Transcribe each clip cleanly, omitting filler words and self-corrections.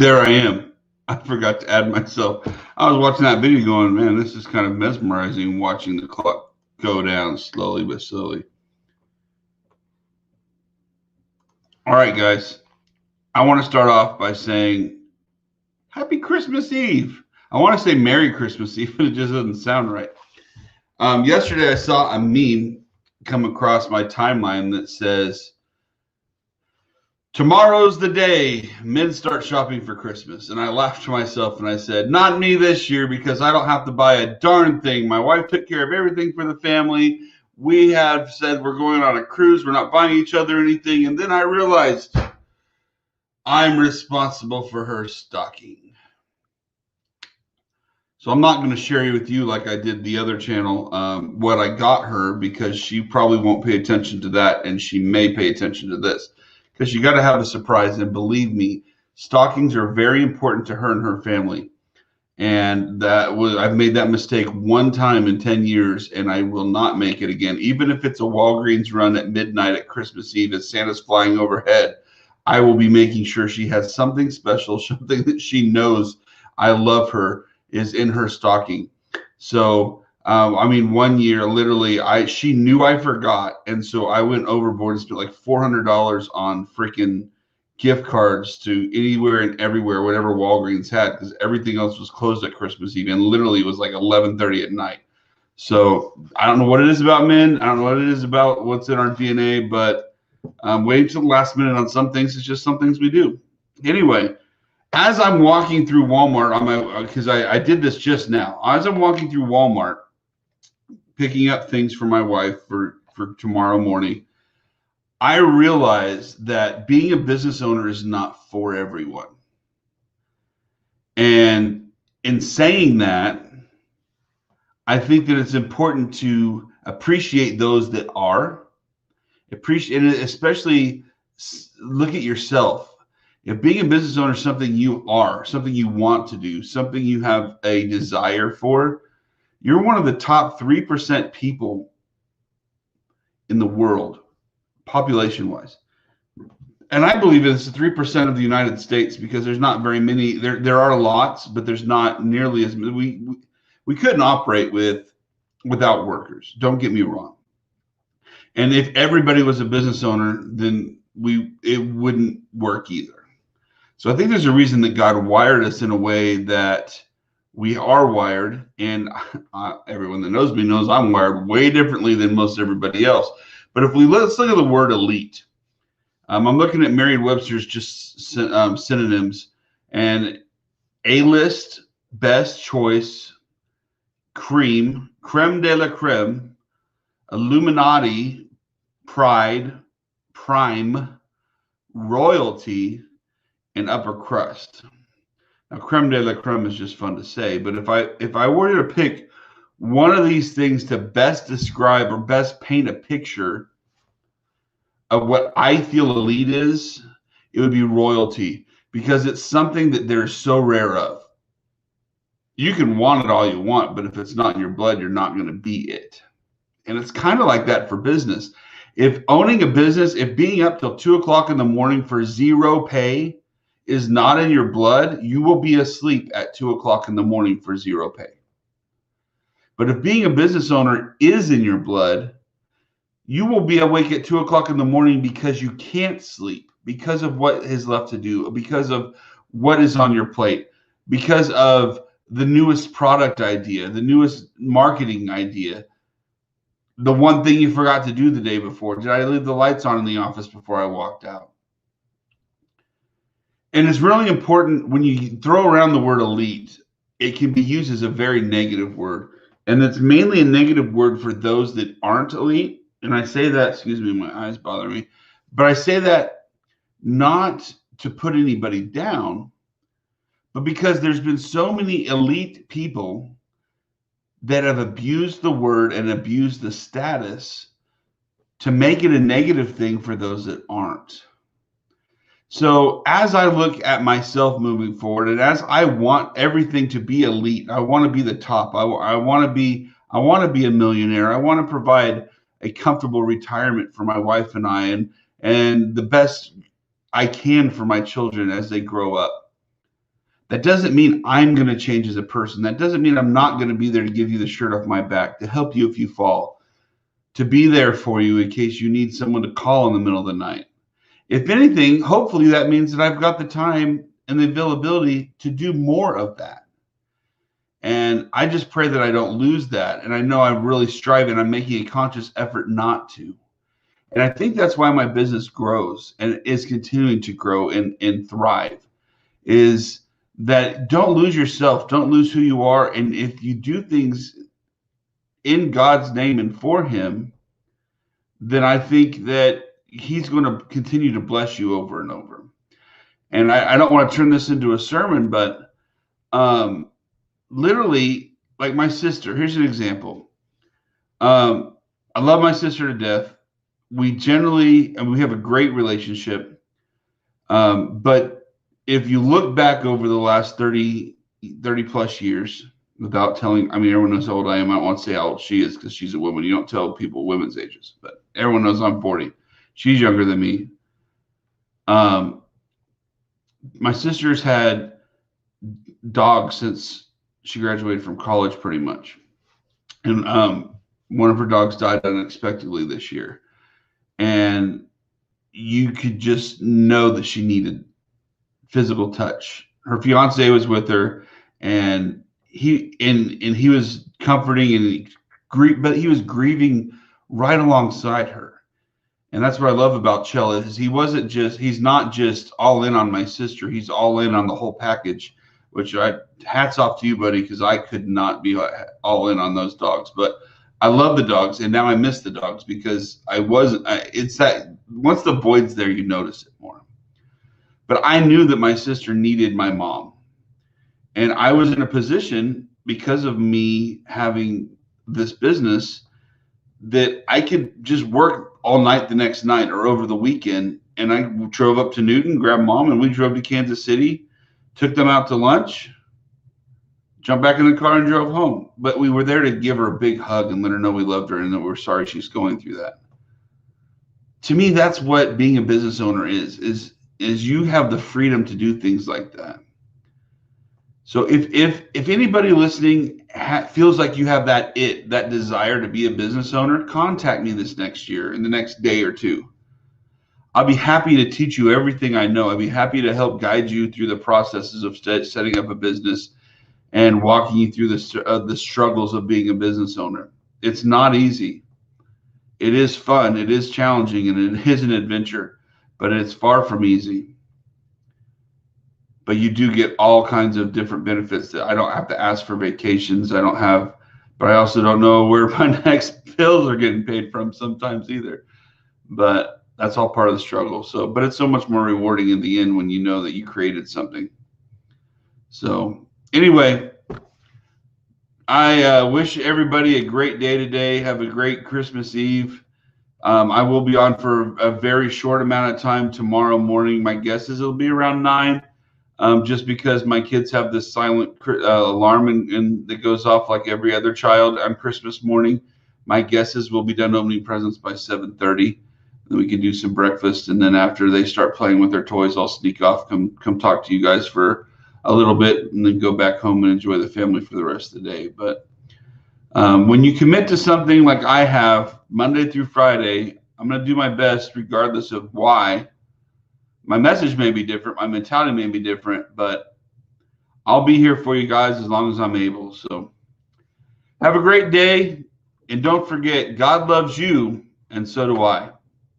There I am. I forgot to add myself. I was watching that video going, man, this is kind of mesmerizing watching the clock go down slowly but slowly. All right, guys. I want to start off by saying Happy Christmas Eve. I want to say Merry Christmas Eve, but it just doesn't sound right. Yesterday, I saw a meme come across my timeline that says, tomorrow's the day men start shopping for Christmas. And I laughed to myself and I said, not me this year because I don't have to buy a darn thing. My wife took care of everything for the family. We have said we're going on a cruise. We're not buying each other anything. And then I realized I'm responsible for her stocking. So I'm not going to share with you like I did the other channel what I got her because she probably won't pay attention to that and she may pay attention to this because you got to have a surprise. And believe me, stockings are very important to her and her family. And I've made that mistake one time in 10 years and I will not make it again. Even if it's a Walgreens run at midnight at Christmas Eve as Santa's flying overhead, I will be making sure she has something special, something that she knows I love her is in her stocking. So, one year, literally, she knew I forgot. And so I went overboard and spent like $400 on freaking gift cards to anywhere and everywhere, whatever Walgreens had, because everything else was closed at Christmas Eve. And literally it was like 11:30 at night. So I don't know what it is about men. I don't know what it is about what's in our DNA, but waiting till the last minute on some things is just some things we do. Anyway, as I'm walking through Walmart, because I did this just now. As I'm walking through Walmart, picking up things for my wife for tomorrow morning, I realized that being a business owner is not for everyone. And in saying that, I think that it's important to appreciate those that are. And especially look at yourself. If being a business owner is something you are, something you want to do, something you have a desire for, you're one of the top 3% people in the world, population-wise. And I believe it's 3% of the United States because there's not very many. There are lots, but there's not nearly as many. We couldn't operate without workers. Don't get me wrong. And if everybody was a business owner, then it wouldn't work either. So I think there's a reason that God wired us in a way that we are wired. And everyone that knows me knows I'm wired way differently than most everybody else. But let's look at the word elite. I'm looking at Merriam-Webster's just synonyms, and A-list, best choice, creme de la creme, Illuminati, pride, prime, royalty, and upper crust. Now, creme de la creme is just fun to say, but if I were to pick one of these things to best describe or best paint a picture of what I feel elite is, it would be royalty, because it's something that there's so rare of. You can want it all you want, but if it's not in your blood, you're not going to be it. And it's kind of like that for business. If owning a business, if being up till 2 o'clock in the morning for zero pay is not in your blood, you will be asleep at 2 o'clock in the morning for zero pay. But if being a business owner is in your blood, you will be awake at 2 o'clock in the morning because you can't sleep, because of what is left to do, because of what is on your plate, because of the newest product idea, the newest marketing idea, the one thing you forgot to do the day before. Did I leave the lights on in the office before I walked out? And it's really important when you throw around the word elite, it can be used as a very negative word. And it's mainly a negative word for those that aren't elite. And I say that, excuse me, my eyes bother me, but I say that not to put anybody down, but because there's been so many elite people that have abused the word and abused the status to make it a negative thing for those that aren't. So as I look at myself moving forward, and as I want everything to be elite, I want to be the top. I want to be a millionaire. I want to provide a comfortable retirement for my wife and I, and the best I can for my children as they grow up. That doesn't mean I'm going to change as a person. That doesn't mean I'm not going to be there to give you the shirt off my back, to help you if you fall, to be there for you in case you need someone to call in the middle of the night. If anything, hopefully that means that I've got the time and the availability to do more of that. And I just pray that I don't lose that. And I know I'm really striving. I'm making a conscious effort not to. And I think that's why my business grows and is continuing to grow and thrive, is that don't lose yourself. Don't lose who you are. And if you do things in God's name and for him, then I think that he's going to continue to bless you over and over. And I don't want to turn this into a sermon, but literally, like my sister, here's an example. I love my sister to death. We generally, and we have a great relationship. But if you look back over the last 30 plus years, without telling, I mean, everyone knows how old I am. I don't want to say how old she is because she's a woman. You don't tell people women's ages, but everyone knows I'm 40. She's younger than me. My sister's had dogs since she graduated from college, pretty much. And one of her dogs died unexpectedly this year. And you could just know that she needed physical touch. Her fiance was with her, and he was comforting but he was grieving right alongside her. And that's what I love about Chell, is he's not just all in on my sister. He's all in on the whole package, which hats off to you, buddy, because I could not be all in on those dogs. But I love the dogs, and now I miss the dogs because it's that once the void's there, you notice it more. But I knew that my sister needed my mom. And I was in a position, because of me having this business, that I could just work all night the next night or over the weekend. And I drove up to Newton, grabbed mom, and we drove to Kansas City, took them out to lunch, jumped back in the car and drove home. But we were there to give her a big hug and let her know we loved her and that we're sorry she's going through that. To me, that's what being a business owner is you have the freedom to do things like that. So if anybody listening feels like you have that desire to be a business owner, contact me this next year, in the next day or two. I'll be happy to teach you everything I know. I'll be happy to help guide you through the processes of setting up a business and walking you through the struggles of being a business owner. It's not easy. It is fun. It is challenging, and it is an adventure, but it's far from easy. But you do get all kinds of different benefits that I don't have to ask for vacations. But I also don't know where my next bills are getting paid from sometimes either. But that's all part of the struggle. But it's so much more rewarding in the end when you know that you created something. So anyway, I wish everybody a great day today. Have a great Christmas Eve. I will be on for a very short amount of time tomorrow morning. My guess is it'll be around 9. Just because my kids have this silent alarm and that goes off like every other child on Christmas morning. My guess is we'll be done opening presents by 7:30. Then we can do some breakfast, and then after they start playing with their toys, I'll sneak off, come talk to you guys for a little bit, and then go back home and enjoy the family for the rest of the day. But when you commit to something like I have, Monday through Friday, I'm going to do my best regardless of why. My message may be different, my mentality may be different, but I'll be here for you guys as long as I'm able. So have a great day, and don't forget, God loves you, and so do I.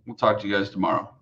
We'll talk to you guys tomorrow.